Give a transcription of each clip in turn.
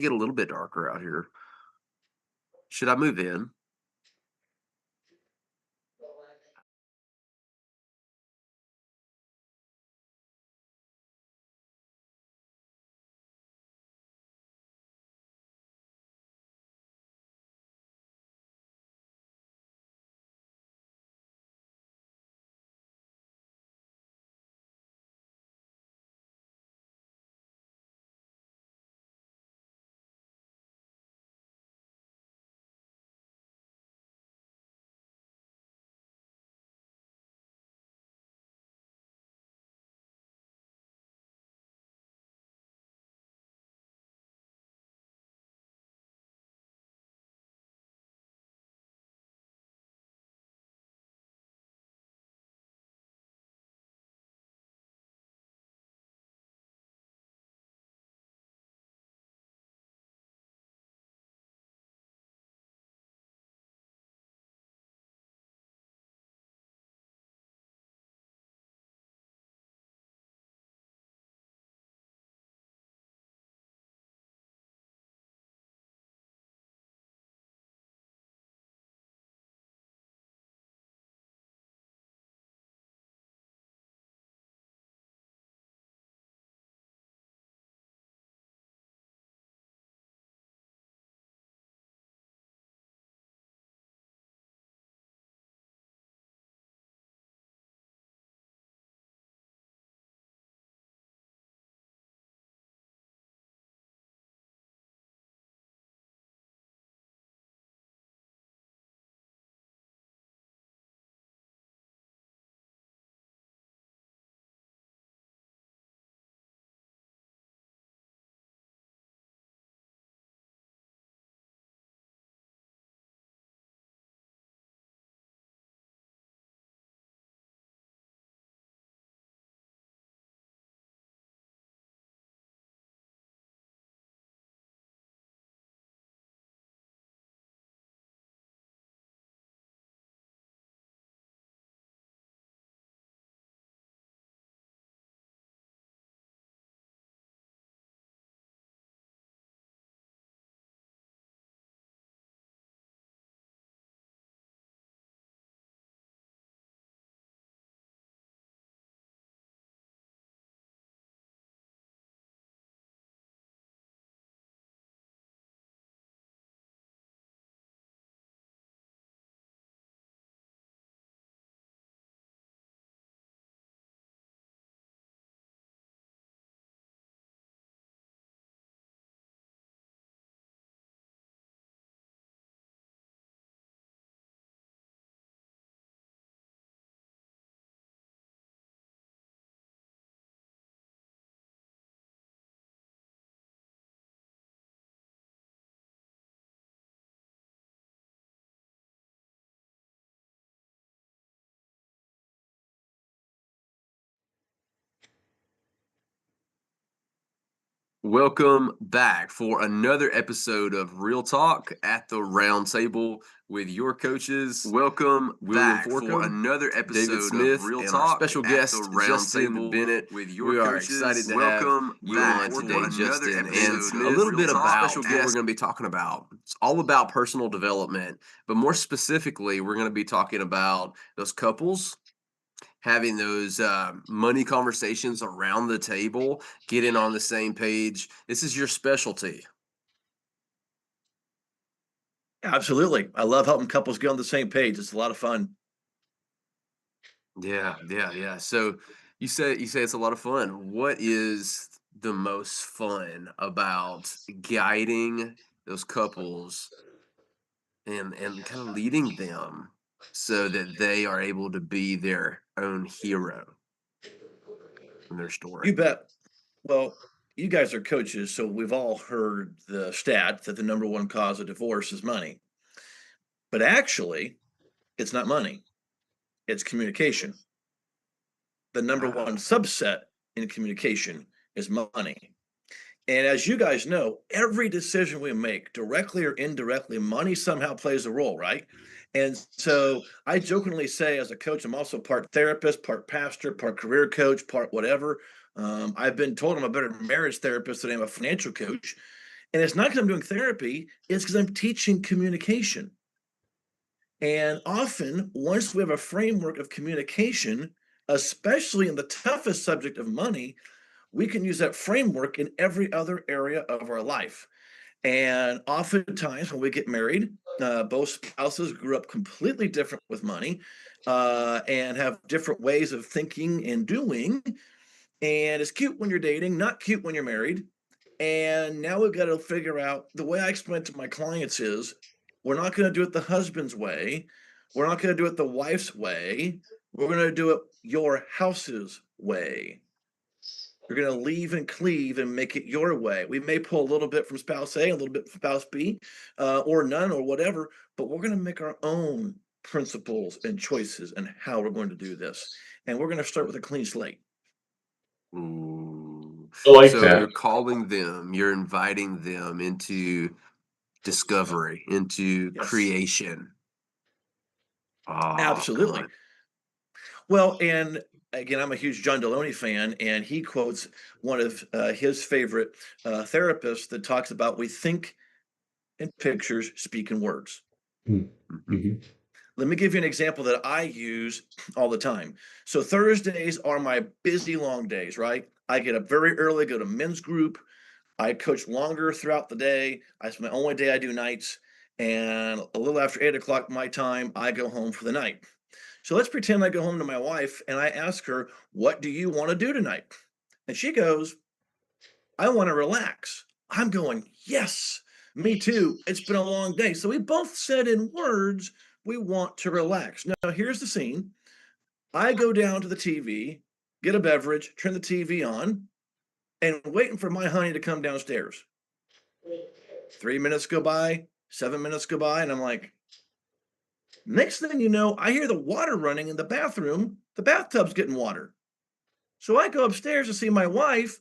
Get a little bit darker out here. Should I move in? Welcome back for another episode of Real Talk at the Round Table with your coaches. Welcome William back for Forkum, another David episode Smith, of Real and our Talk special at guest the Round Justin Table Bennet. with your We are excited coaches. to have Welcome you back on for today, another Justin, and episode a of little Real bit Talk. about Special what we're guest. going to be talking about. It's all about personal development, but more specifically, we're going to be talking about those couples having those money conversations around the table, getting on the same page. This is your specialty. Absolutely. I love helping couples get on the same page. It's a lot of fun. Yeah. So you say it's a lot of fun. What is the most fun about guiding those couples and kind of leading them so that they are able to be their own hero in their story? You bet. Well, you guys are coaches, so we've all heard the stat that the number one cause of divorce is money. But actually, it's not money, it's communication. The number one Wow. subset in communication is money. And as you guys know, every decision we make, directly or indirectly, money somehow plays a role, right? And so I jokingly say, as a coach, I'm also part therapist, part pastor, part career coach, part whatever. I've been told I'm a better marriage therapist than I'm a financial coach. And it's not because I'm doing therapy, it's because I'm teaching communication. And often, once we have a framework of communication, especially in the toughest subject of money, we can use that framework in every other area of our life. And oftentimes, when we get married, both spouses grew up completely different with money and have different ways of thinking and doing. And it's cute when you're dating, not cute when you're married. And now we've got to figure out the way I explain it to my clients is we're not going to do it the husband's way. We're not going to do it the wife's way. We're going to do it your house's way. You're going to leave and cleave and make it your way. We may pull a little bit from spouse A, a little bit from spouse B, or none, or whatever, but we're going to make our own principles and choices and how we're going to do this. And we're going to start with a clean slate. Ooh. I like So that. you're calling them, you're inviting them into discovery, into Yes, creation. Oh, absolutely. good. Well, and again, I'm a huge John Deloney fan, and he quotes one of his favorite therapists that talks about we think in pictures, speak in words. Mm. Mhm. Mhm. Let me give you an example that I use all the time. So Thursdays are my busy long days, right? I get up very early, go to men's group. I coach longer throughout the day. It's my only day I do nights. And a little after 8 o'clock my time, I go home for the night. So let's pretend I go home to my wife and I ask her, "What do you want to do tonight?" And she goes, "I want to relax." I'm going, "Yes, me too. It's been a long day." So we both said in words, we want to relax. Now, here's the scene. I go down to the TV, get a beverage, turn the TV on, and waiting for my honey to come downstairs. 3 minutes go by, 7 minutes go by, and I'm like, next thing you know, I hear the water running in the bathroom. The bathtub's getting water. So I go upstairs to see my wife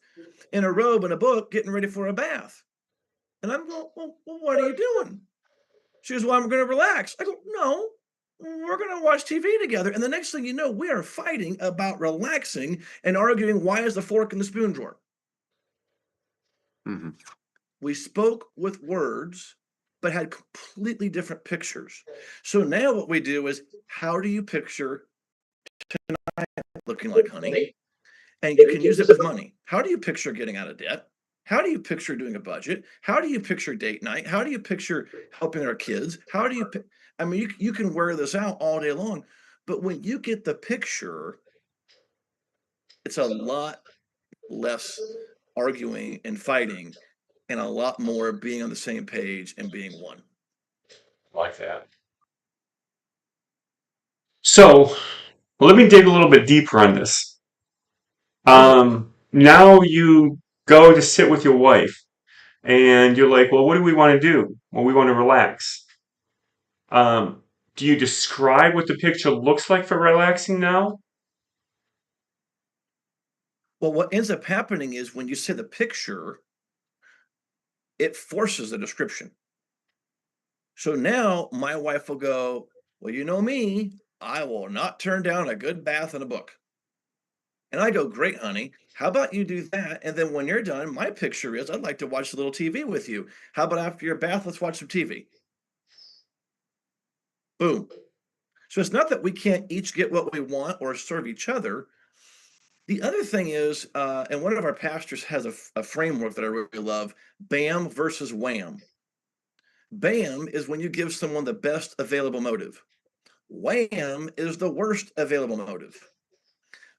in a robe and a book getting ready for a bath. And I'm going, well, what are you doing? She goes, well, I'm going to relax. I go, no, we're going to watch TV together. And the next thing you know, we are fighting about relaxing and arguing why is the fork in the spoon drawer. Mhm. We spoke with words, but had completely different pictures. So now what we do is, how do you picture looking like honey? And you can use it with money. How do you picture getting out of debt? How do you picture doing a budget? How do you picture date night? How do you picture helping our kids? How do you, I mean, you can wear this out all day long, but when you get the picture, it's a lot less arguing and fighting and a lot more being on the same page and being one. I like that. So let me dig a little bit deeper on this. Please. Now you go to sit with your wife, and you're like, "Well, what do we want to do? Well, we want to relax." Um, do you describe what the picture looks like for relaxing now? Well, what ends up happening is when you see the picture, it forces a description. So now my wife will go, well, you know me, I will not turn down a good bath and a book. And I go, great, honey. How about you do that? And then when you're done, my picture is I'd like to watch a little TV with you. How about after your bath, let's watch some TV? Boom. So it's not that we can't each get what we want or serve each other. The other thing is, and one of our pastors has a framework that I really love, BAM versus WHAM. BAM is when you give someone the best available motive. WHAM is the worst available motive.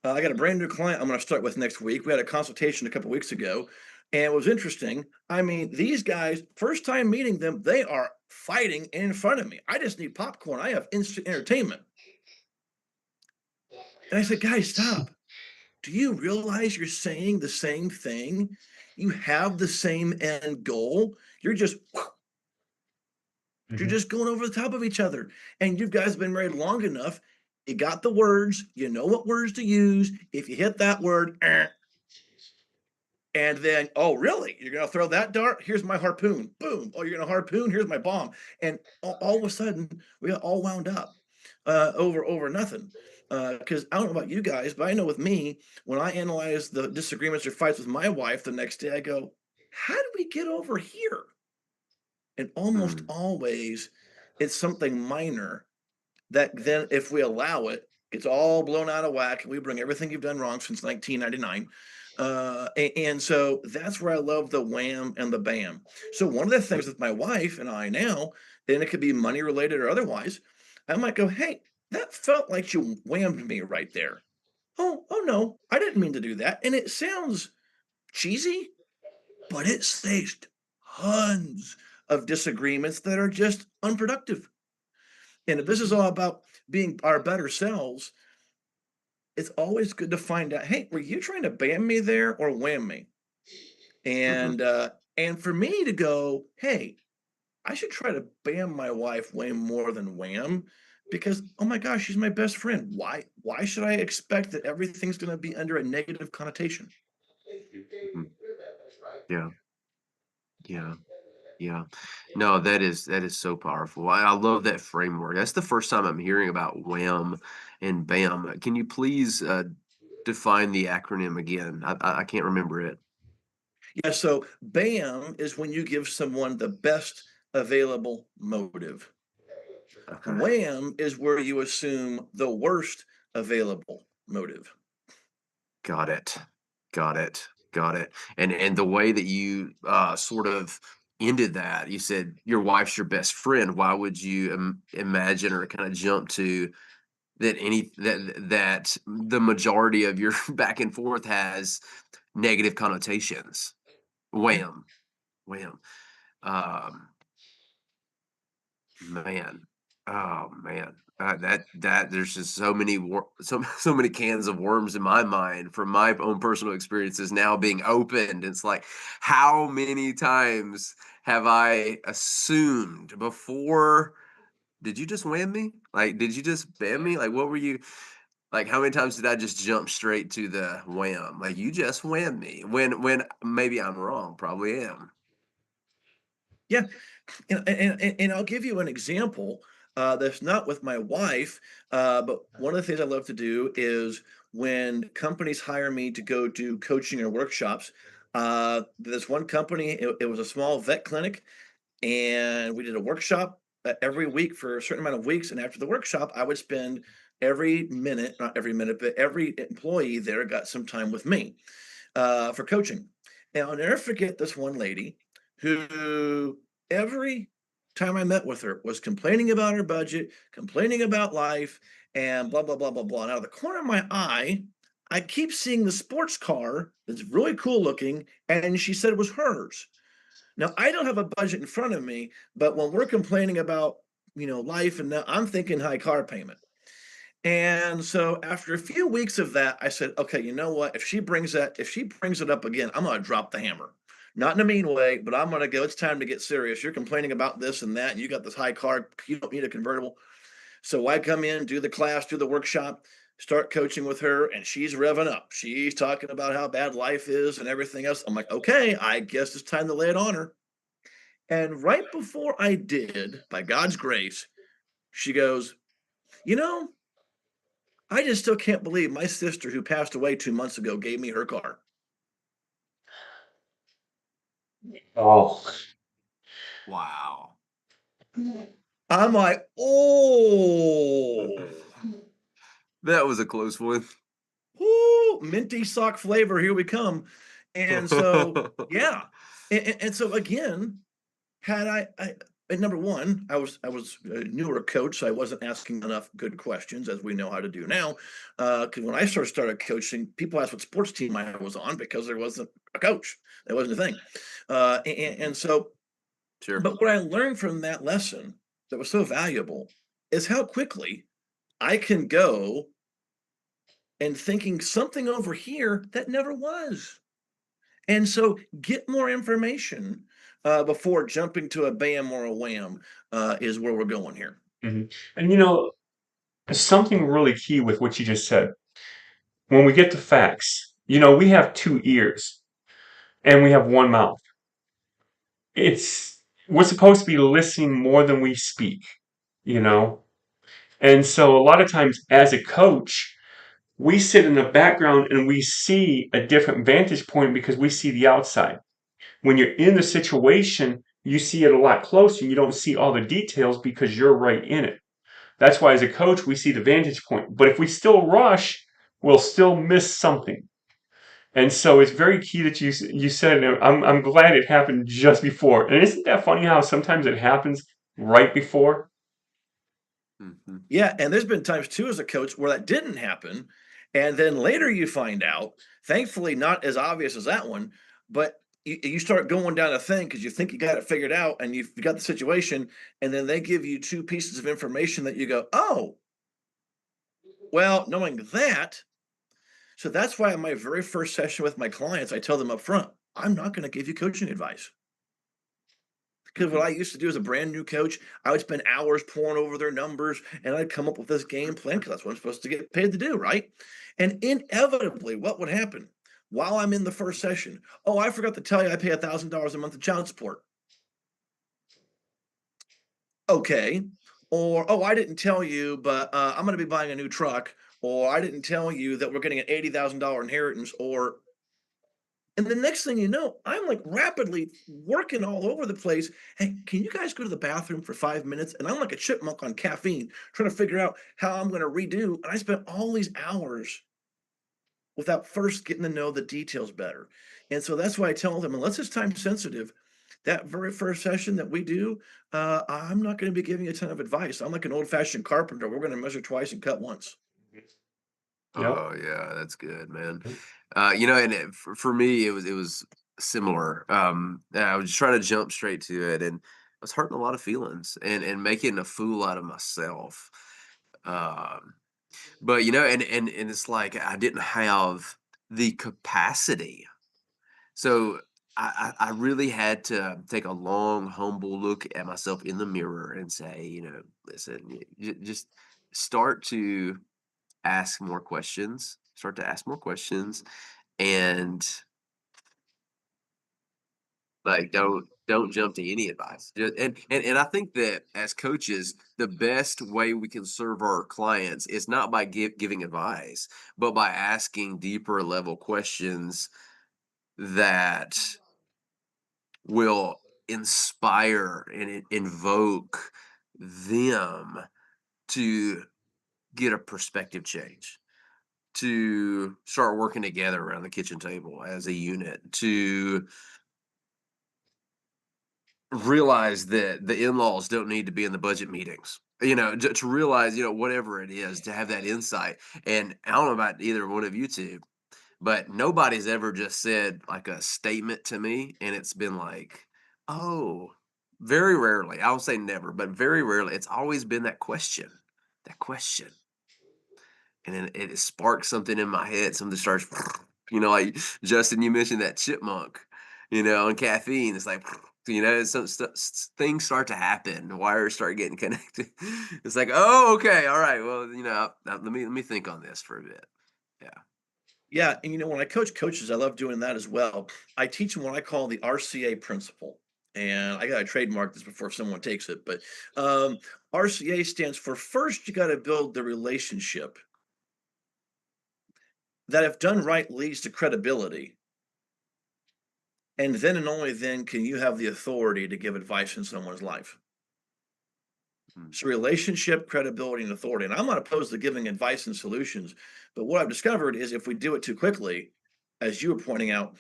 I got a brand new client I'm going to start with next week. We had a consultation a couple weeks ago, and it was interesting. I mean, these guys, first time meeting them, they are fighting in front of me. I just need popcorn. I have instant entertainment. And I said, guys, stop. Do you realize you're saying the same thing? You have the same end goal. You're Mhm. just going over the top of each other. And you guys have been married long enough. You got the words. You know what words to use. If you hit that word, and then, oh, really? You're going to throw that dart? Here's my harpoon. Boom. Oh, you're going to harpoon? Here's my bomb. And all of a sudden, we got all wound up over nothing. Because I don't know about you guys, but I know with me, when I analyze the disagreements or fights with my wife the next day, I go, how do we get over here? And almost Mm, always it's something minor that then, if we allow it, it's all blown out of whack, and we bring everything you've done wrong since 1999. And so that's where I love the wham and the bam. So one of the things with my wife and I now, and it could be money related or otherwise, I might go, "Hey, that felt like you whammed me right there." Oh no, I didn't mean to do that. And it sounds cheesy, but it saves tons of disagreements that are just unproductive. And if this is mhm, all about being our better selves, it's always good to find out, hey, were you trying to bam me there or wham me? mhm. And for me to go, hey, I should try to bam my wife way more than wham because oh my gosh, she's my best friend. Why should I expect that everything's gonna be under a negative connotation? Mhm. Yeah, yeah, yeah. No, that is so powerful. I love that framework. That's the first time I'm hearing about wham and bam. Can you please define the acronym again? I can't remember it. Yeah, so bam is when you give someone the best available motive. Okay. Wham is where you assume the worst available motive. Got it. Got it. Got it. And the way that you sort of ended that, you said your wife's your best friend. Why would you imagine or kind of jump to that the majority of your back and forth has negative connotations? Yeah. Wham, wham. Um, Man, oh man, that there's just so many so many cans of worms in my mind from my own personal experiences now being opened. It's like, how many times have I assumed before? Did you just wham me? Like, did you just bam me? Like, what were you like? How many times did I just jump straight to the wham? Like, you just wham me when maybe I'm wrong, probably am. Yeah, and I'll give you an example, that's not with my wife, but one of the things I love to do is when companies hire me to go do coaching or workshops, there's one company, it was a small vet clinic, and we did a workshop, every week for a certain amount of weeks, and after the workshop, I would spend every minute not every minute, but every employee there got some time with me, for coaching. And I'll never forget this one lady who every time I met with her was complaining about her budget, complaining about life, and blah, blah, blah, blah, blah. And out of the corner of my eye, I keep seeing the sports car that's really cool looking, and she said it was hers. Now, I don't have a budget in front of me, but when we're complaining about, life and that, I'm thinking high car payment. And so after a few weeks of that, I said, okay, you know what? If she brings it up again, I'm gonna drop the hammer. Not in a mean way, but I'm gonna go, it's time to get serious. You're complaining about this and that, and you got this high car, you don't need a convertible. So I come in, do the class, do the workshop, start coaching with her, and she's revving up. She's talking about how bad life is and everything else. I'm like, okay, I guess it's time to lay it on her. And right before I did, by God's grace, she goes, you know, I just still can't believe my sister, who passed away 2 months ago, gave me her car. Oh, Wow. I'm like, oh, That was a close one. whoo, minty sock flavor. Here we come. And so, yeah. And so again, had and number one, I was a newer coach, so I wasn't asking enough good questions as we know how to do now. Because when I started coaching, people asked what sports team I was on because there wasn't a coach. That wasn't a thing. And so, Sure. but what I learned from that lesson that was so valuable is how quickly I can go and thinking something over here that never was. And so get more information before jumping to a bam or a wham is where we're going here. mhm. And something really key with what you just said. When we get to facts, we have two ears and we have one mouth. We're supposed to be listening more than we speak, you know? And so a lot of times as a coach, we sit in the background and we see a different vantage point because we see the outside. When you're in the situation, you see it a lot closer. You don't see all the details because you're right in it. That's why as a coach, we see the vantage point. But if we still rush, we'll still miss something. And so it's very key that you said, and I'm glad it happened just before. And isn't that funny how sometimes it happens right before? Mhm. Yeah, and there's been times too as a coach where that didn't happen, and then later you find out, thankfully not as obvious as that one, but you start going down a thing because you think you got it figured out and you've got the situation, and then they give you two pieces of information that you go, oh, well, knowing that, so that's why in my very first session with my clients, I tell them up front, I'm not going to give you coaching advice. Because what Mhm. I used to do as a brand new coach, I would spend hours pouring over their numbers and I'd come up with this game plan because that's what I'm supposed to get paid to do, right? And inevitably, what would happen while I'm in the first session? Oh, I forgot to tell you I pay $1,000 a month of child support. Okay. Or, oh, I didn't tell you, but I'm going to be buying a new truck. Or I didn't tell you that we're getting an $80,000 inheritance. Or and the next thing you know, I'm like rapidly working all over the place. Hey, can you guys go to the bathroom for 5 minutes? And I'm like a chipmunk on caffeine, trying to figure out how I'm going to redo. And I spent all these hours without first getting to know the details better. And so that's why I tell them, unless it's time sensitive, that very first session that we do, I'm not going to be giving a ton of advice. I'm like an old fashioned carpenter. We're going to measure twice and cut once. Yep. Oh yeah, that's good, man. And for me, it was similar. I was just trying to jump straight to it, and I was hurting a lot of feelings and making a fool out of myself. Um, but and it's like I didn't have the capacity. So I really had to take a long, humble look at myself in the mirror and say, listen, just start to ask more questions, start to ask more questions, and like don't jump to any advice. And I think that as coaches, the best way we can serve our clients is not by giving advice, but by asking deeper level questions that will inspire and invoke them to get a perspective change, to start working together around the kitchen table as a unit, to realize that the in-laws don't need to be in the budget meetings. To realize, whatever it is, to have that insight. And I don't know about either one of you two, but nobody's ever just said like a statement to me and it's been like, "Oh," very rarely. I would say never, but very rarely. It's always been that question. That question. And then it sparks something in my head. Something starts, like Justin, you mentioned that chipmunk, and caffeine. It's like, things start to happen. Wires start getting connected. It's like, oh, okay, all right. Well, now let me think on this for a bit. Yeah. Yeah, and when I coach coaches, I love doing that as well. I teach them what I call the RCA principle, and I got to trademark this before someone takes it. But um, RCA stands for first, you got to build the relationship that, if done right, leads to credibility, and then and only then can you have the authority to give advice in someone's life. Mm. So relationship, credibility, and authority. And I'm not opposed to giving advice and solutions, but what I've discovered is if we do it too quickly, as you were pointing out,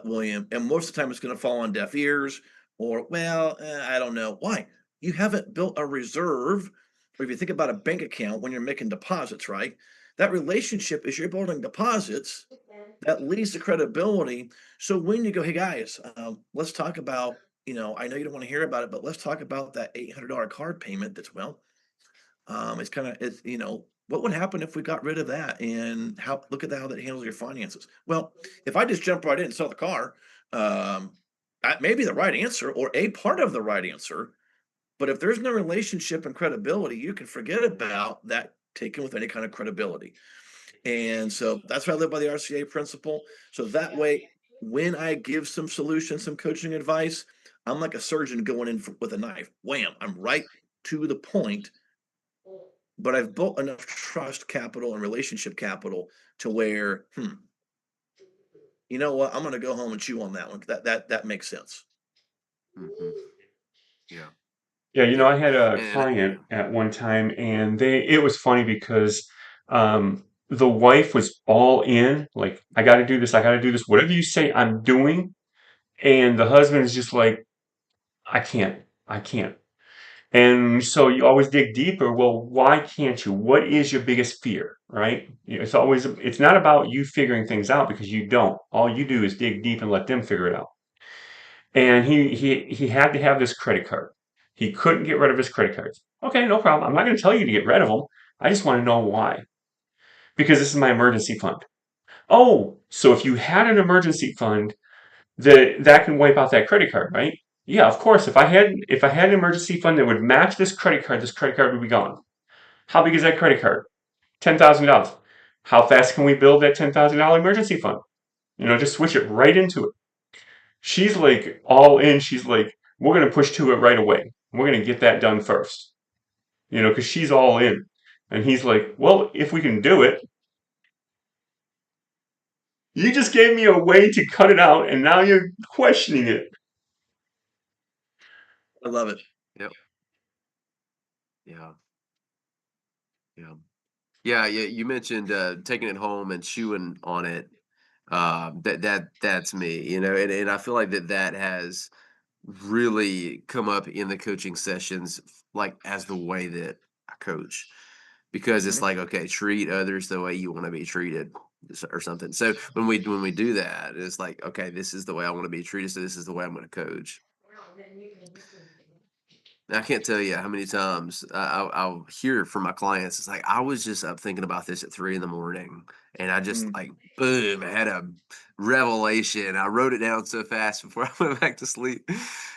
William, and most of the time it's going to fall on deaf ears, or well, I don't know why. You haven't built a reserve, or if you think about a bank account when you're making deposits, right? That relationship is you're building deposits that leads to credibility. So when you go, hey guys, let's talk about, I know you don't want to hear about it, but let's talk about that $800 card payment. That's it's kind of it's what would happen if we got rid of that, and how look at how that handles your finances. Well, if I just jump right in and sell the car, um, that may be the right answer or a part of the right answer. But if there's no relationship and credibility, you can forget about that taken with any kind of credibility. And so that's why I live by the RCA principle. So that way, when I give some solutions, some coaching advice, I'm like a surgeon going in with a knife. Wham! I'm right to the point, but I've built enough trust capital and relationship capital to where, you know what? I'm going to go home and chew on that one. That makes sense. Mhm. Yeah, Yeah, yeah, I had a yeah. client at one time, and it was funny because the wife was all in, like, I got to do this, I got to do this, whatever you say, I'm doing. And the husband is just like, I can't, I can't. And so you always dig deeper. Well, why can't you? What is your biggest fear, right? It's not about you figuring things out because you don't. All you do is dig deep and let them figure it out. And he had to have this credit card. He couldn't get rid of his credit cards. Okay, no problem. I'm not going to tell you to get rid of them. I just want to know why. Because this is my emergency fund. Oh, so if you had an emergency fund, that can wipe out that credit card, right? Yeah, of course. If I had an emergency fund that would match this credit card would be gone. How big is that credit card? $10,000. How fast can we build that $10,000 emergency fund? Just switch it right into it. She's like all in. She's like, we're going to push to it right away. We're going to get that done first, because she's all in. And he's like, well, if we can do it, you just gave me a way to cut it out, and now you're questioning it. I love it. Yep. Yeah. Yeah. Yeah, yeah, you mentioned, taking it home and chewing on it. That's me, and I feel like that has really come up in the coaching sessions, like, as the way that I coach, because it's Mhm. like, okay, treat others the way you wanna be treated or something. So when we do that, it's like, okay, this is the way I wanna be treated, so this is the way I'm gonna coach. I can't tell you how many times I'll hear from my clients. It's like, I was just up thinking about this at 3 in the morning, and I just Mm. like, boom, I had a revelation. I wrote it down so fast before I went back to sleep.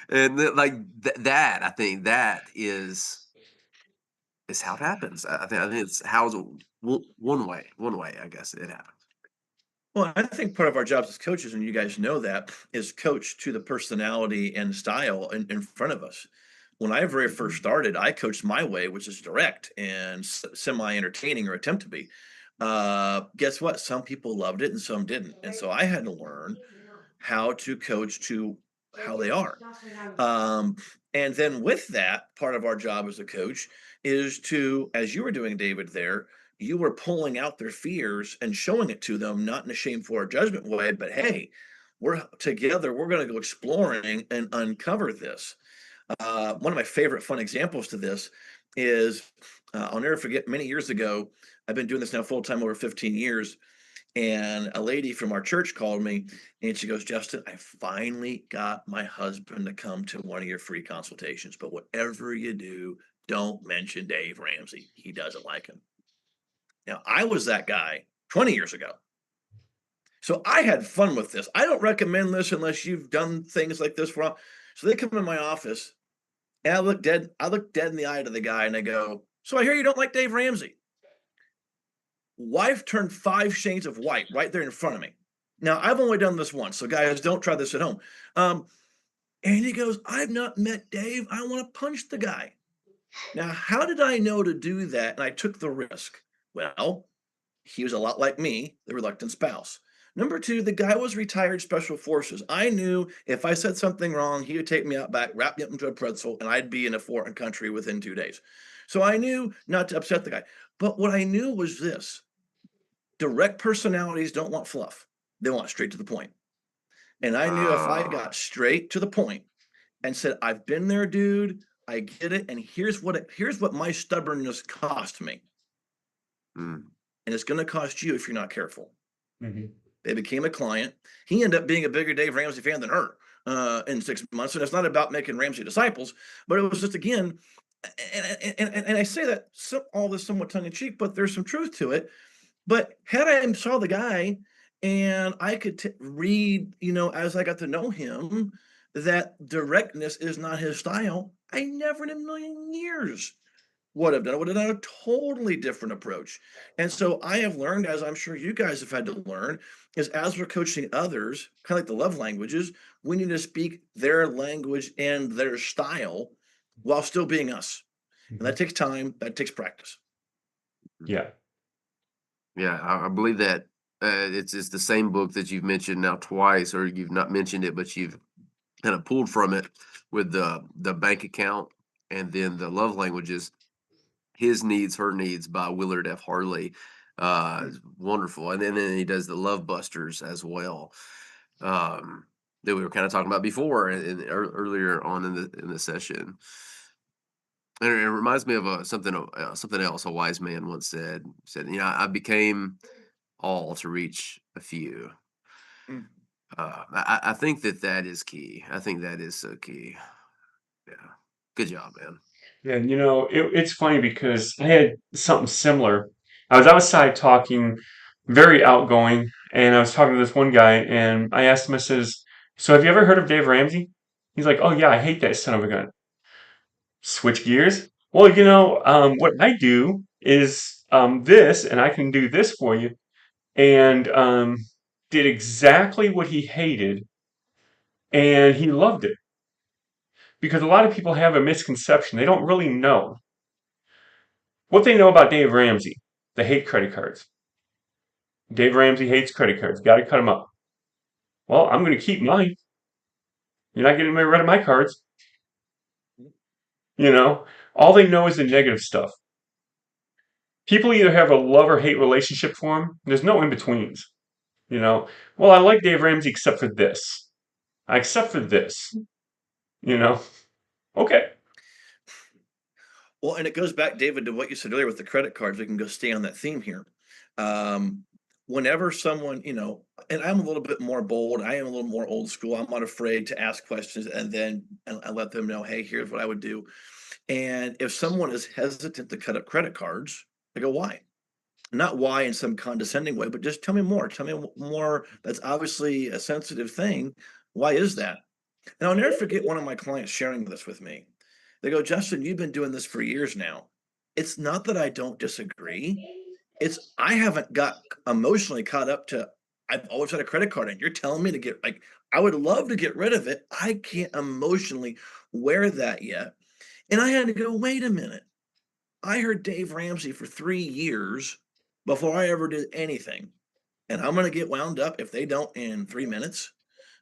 And like that, I think that is how it happens. I think it's how it's one way, I guess it happens. Well, I think part of our jobs as coaches, and you guys know that, is coach to the personality and style in front of us. When I very first Mhm. started, I coached my way, which is direct and semi entertaining or attempt to be. Guess what? Some people loved it and some didn't. And so I had to learn how to coach to how they are. Um, and then with that, part of our job as a coach is to, as you were doing, David, there, you were pulling out their fears and showing it to them, not in a shameful or judgment way, but hey, we're together, we're going to go exploring and uncover this. One of my favorite fun examples to this is I'll never forget many years ago, I've been doing this now full time over 15 years. And a lady from our church called me and she goes, Justin, I finally got my husband to come to one of your free consultations. But whatever you do, don't mention Dave Ramsey. He doesn't like him. Now, I was that guy 20 years ago. So I had fun with this. I don't recommend this unless you've done things like this for. So they come in my office and I look dead in the eye to the guy and I go, so I hear you don't like Dave Ramsey. Wife turned 5 shades of white right there in front of me. Now, I've only done this once, so guys, don't try this at home. Um, and he goes, I've not met Dave. I want to punch the guy. Now, how did I know to do that? And I took the risk. Well, he was a lot like me, the reluctant spouse. Number two, the guy was retired special forces. I knew if I said something wrong, he would take me out back, wrap me up into a pretzel, and I'd be in a foreign country within 2 days. So I knew not to upset the guy. But what I knew was this: direct personalities don't want fluff. They want straight to the point. And I knew if I Uh, got straight to the point and said, "I've been there, dude. I get it, and here's what my stubbornness cost me, mm, and it's going to cost you if you're not careful." Mhm. They became a client. He ended up being a bigger Dave Ramsey fan than her in 6 months. And it's not about making Ramsey disciples, but it was just again, and I say that all this somewhat tongue in cheek, but there's some truth to it. But had I saw the guy and I could read, as I got to know him, that directness is not his style, I never in a million years would have done it. Would have done a totally different approach. And so I have learned, as I'm sure you guys have had to learn, is as we're coaching others, kind of like the love languages, we need to speak their language and their style while still being us. And that Mhm. takes time, that takes practice. mm. Yeah. Yeah, I believe that. It's the same book that you've mentioned now twice, or you've not mentioned it, but you've kind of pulled from it with the bank account and then the love languages. His Needs, Her Needs by Willard F. Harley. Is wonderful. And then he does the Love Busters as well. That we were kind of talking about before earlier on in the session. And it reminds me of something else a wise man once said, I became all to reach a few. Mm. I think that is key. I think that is so key. Yeah. Good job, man. Yeah, it's funny because I had something similar. I was outside talking, very outgoing, and I was talking to this one guy, and I asked him, I says, "So have you ever heard of Dave Ramsey?" He's like, "Oh yeah, I hate that son of a gun." Switch gears. Well, what I do is this, and I can do this for you, and did exactly what he hated, and he loved it. Because a lot of people have a misconception. They don't really know. What they know about Dave Ramsey, they hate credit cards. Dave Ramsey hates credit cards. Got to cut them up. Well, I'm going to keep mine. You're not getting rid of my cards. You know, all they know is the negative stuff. People either have a love or hate relationship for him. There's no in betweens. Well, I like Dave Ramsey except for this. Except for this. You know, okay. Well, and it goes back, David, to what you said earlier with the credit cards. We can go stay on that theme here. Um, Whenever someone, and I'm a little bit more bold, I am a little more old school. I'm not afraid to ask questions and then I let them know, hey, here's what I would do. And if someone is hesitant to cut up credit cards, I go, why? Not why in some condescending way, but just tell me more. Tell me more. That's obviously a sensitive thing. Why is that? And I'll never forget one of my clients sharing this with me. They go, Justin, you've been doing this for years now. It's not that I don't disagree. It's I haven't got emotionally caught up to I've always had a credit card and you're telling me to get like I would love to get rid of it. I can't emotionally wear that yet. And I had to go, wait a minute. I heard Dave Ramsey for 3 years before I ever did anything. And I'm gonna get wound up if they don't in 3 minutes.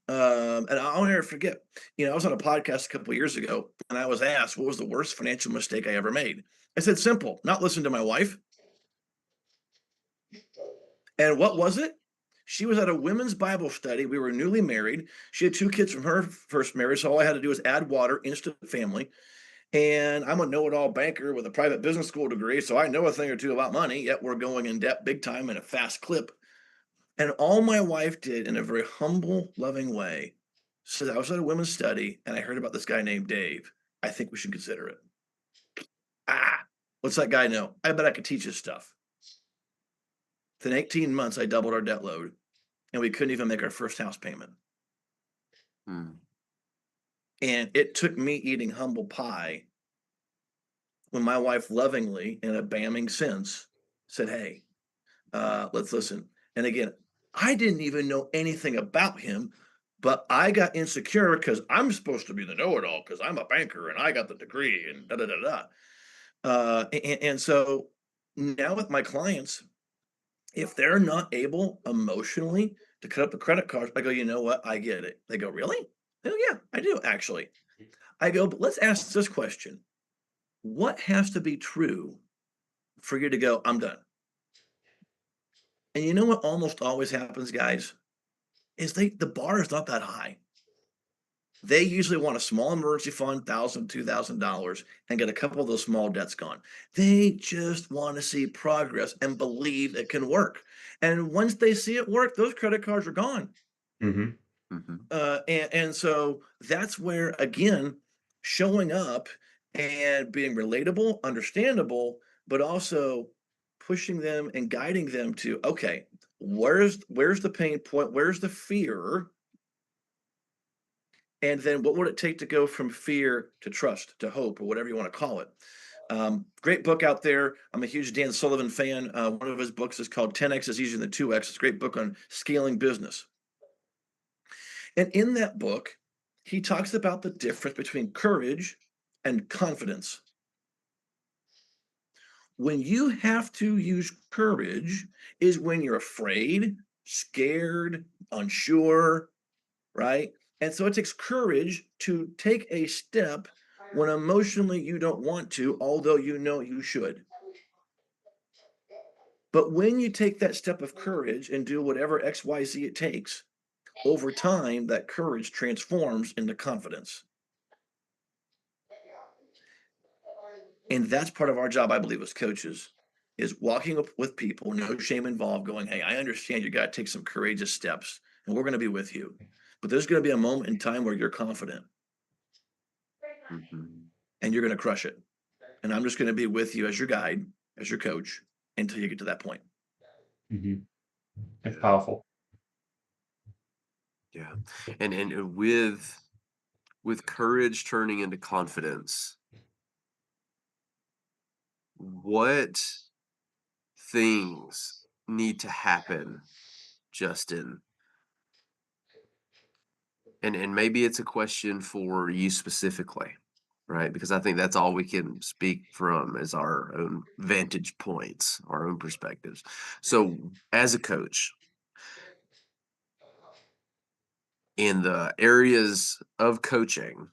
And I'll never forget, I was on a podcast a couple of years ago and I was asked what was the worst financial mistake I ever made. I said, simple, not listen to my wife. And what was it? She was at a women's Bible study. We were newly married. She had 2 kids from her first marriage. So all I had to do was add water, instant family. And I'm a know it all banker with a private business school degree. So I know a thing or two about money, yet we're going in depth big time in a fast clip. And all my wife did in a very humble, loving way said, I was at a women's study and I heard about this guy named Dave. I think we should consider it. What's that guy know? I bet I could teach his stuff. Within 18 months, I doubled our debt load and we couldn't even make our first house payment. Hmm. And it took me eating humble pie when my wife lovingly, in a bamming sense, said, hey, let's listen. And again, I didn't even know anything about him, but I got insecure because I'm supposed to be the know-it-all because I'm a banker and I got the degree and da da da da. And so now with my clients, if they're not able emotionally to cut up the credit cards, I go, you know what? I get it. They go, really? Oh yeah, I do actually. I go, but let's ask this question. What has to be true for you to go, I'm done? And you know what almost always happens, guys, is the bar is not that high. They usually want a small emergency fund, $1,000, $2,000, and get a couple of those small debts gone. They just want to see progress and believe it can work. And once they see it work, those credit cards are gone. Mm-hmm. Mhm. And so that's where, again, showing up and being relatable, understandable, but also pushing them and guiding them to, okay, where's the pain point? Where's the fear? And then what would it take to go from fear to trust to hope or whatever you want to call it? Great book out there. I'm a huge Dan Sullivan fan. One of his books is called 10X is easier than 2X. It's a great book on scaling business. And in that book, he talks about the difference between courage and confidence. When you have to use courage is when you're afraid, scared, unsure, right? And so it takes courage to take a step when emotionally you don't want to, although you know you should. But when you take that step of courage and do whatever XYZ it takes, over time, that courage transforms into confidence. And that's part of our job, I believe, as coaches, is walking up with people, no shame involved, going, hey, I understand you got to take some courageous steps, and we're going to be with you. But there's going to be a moment in time where you're confident Mhm. and you're going to crush it. And I'm just going to be with you as your guide, as your coach, until you get to that point. Mhm. It's Yeah. powerful. Yeah. And with courage turning into confidence, what things need to happen, Justin? And maybe it's a question for you specifically, right? Because I think that's all we can speak from is our own vantage points, our own perspectives. So, as a coach, in the areas of coaching,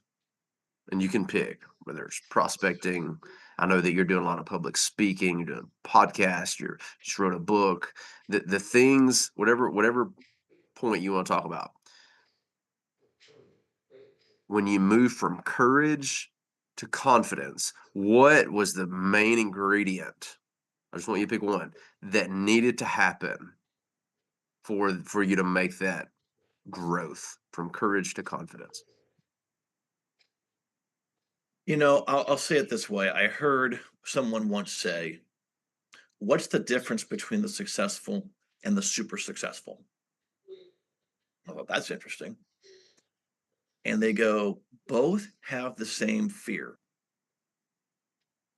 and you can pick whether it's prospecting. I know that you're doing a lot of public speaking, you're doing podcasts, you just wrote a book. The things, whatever point you want to talk about, when you move from courage to confidence, what was the main ingredient? I just want you to pick one that needed to happen for you to make that growth from courage to confidence. I'll say it this way. I heard someone once say, what's the difference between the successful and the super successful? I thought that's interesting. And they go, both have the same fear.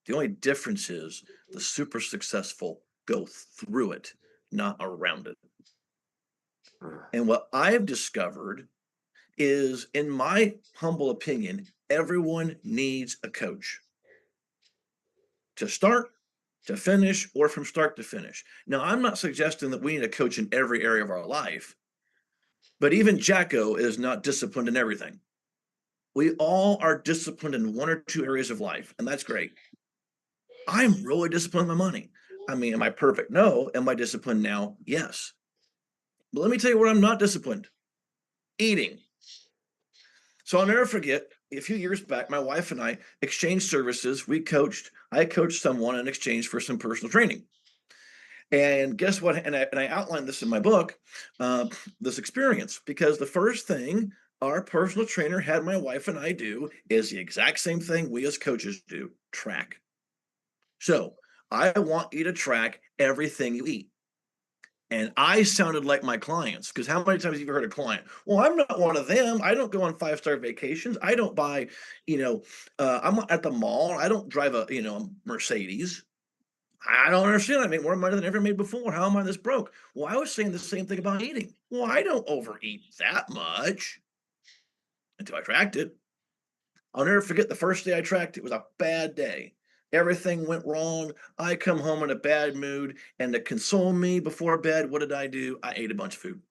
The only difference is the super successful go through it, not around it. Uh, And what I've discovered is, in my humble opinion, everyone needs a coach to start, to finish, or from start to finish. Now, I'm not suggesting that we need a coach in every area of our life, but even Jacko is not disciplined in everything. We all are disciplined in one or two areas of life, and that's great. I'm really disciplined in my money. I mean, am I perfect? No. Am I disciplined now? Yes. But let me tell you where I'm not disciplined: eating. So I'll never forget, a few years back, my wife and I exchanged services. I coached someone in exchange for some personal training. And guess what? And I outlined this in my book, this experience, because the first thing our personal trainer had my wife and I do is the exact same thing we as coaches do: track. So I want you to track everything you eat. And I sounded like my clients, because how many times have you heard a client? Well, I'm not one of them. I don't go on 5-star vacations. I don't buy, I'm at the mall. I don't drive a Mercedes. I don't understand. I make more money than I ever made before. How am I this broke? Well, I was saying the same thing about eating. Well, I don't overeat that much until I tracked it. I'll never forget the first day I tracked it was a bad day. Everything went wrong. I come home in a bad mood, and to console me before bed, what did I do? I ate a bunch of food.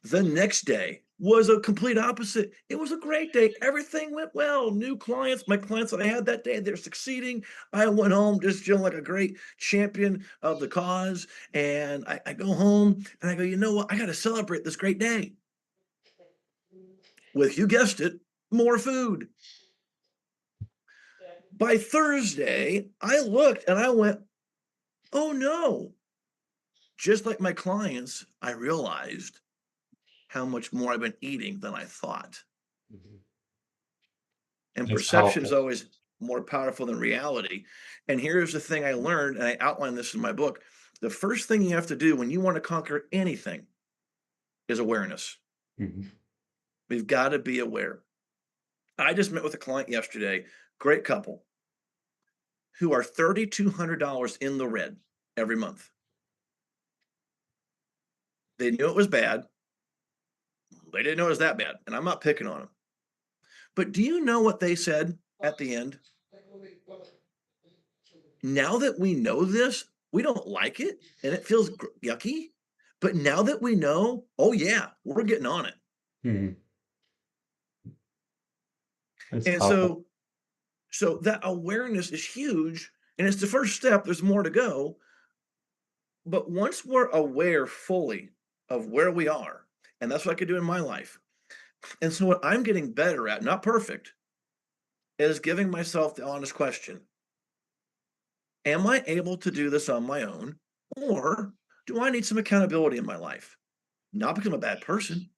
The next day was a complete opposite. It was a great day. Everything went well. New clients, my clients that I had that day, they're succeeding. I went home just feeling like a great champion of the cause. And I go home and I go, you know what? I got to celebrate this great day with, you guessed it, more food. By Thursday, I looked and I went, oh no. Just like my clients, I realized how much more I've been eating than I thought. Mhm. And That's perception is powerful. always more powerful than reality. And here's the thing I learned, and I outline this in my book. The first thing you have to do when you want to conquer anything is awareness. Mhm. We've got to be aware. I just met with a client yesterday, great couple, who are $3,200 in the red every month. They knew it was bad. They didn't know it was that bad. And I'm not picking on them. But do you know what they said at the end? Now that we know this, We don't like it and it feels yucky. But now that we know, oh yeah, we're getting on it. Mhm. That's And powerful. so that awareness is huge and it's the first step. There's more to go. But once we're aware fully of where we are, and that's what I could do in my life. And so what I'm getting better at, not perfect, is giving myself the honest question. Am I able to do this on my own? Or do I need some accountability in my life? Not because I'm a bad person,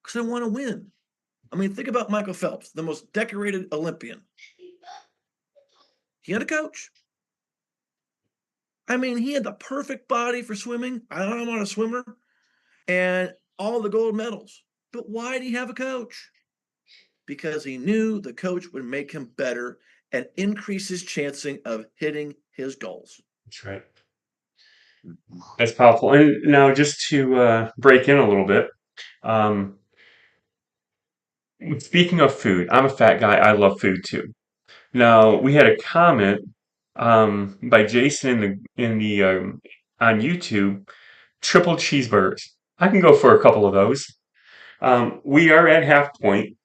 because I want to win. I mean, think about Michael Phelps, the most decorated Olympian. He had a coach. I mean, he had the perfect body for swimming. I'm not a swimmer, and all the gold medals. But why did he have a coach? Because he knew the coach would make him better and increase his chancing of hitting his goals. That's right. Mhm. That's powerful. And now, just to break in a little bit, um, speaking of food, I'm a fat guy. I love food too. Now, we had a comment by Jason in the on YouTube, triple cheeseburgers. I can go for a couple of those. We are at half point.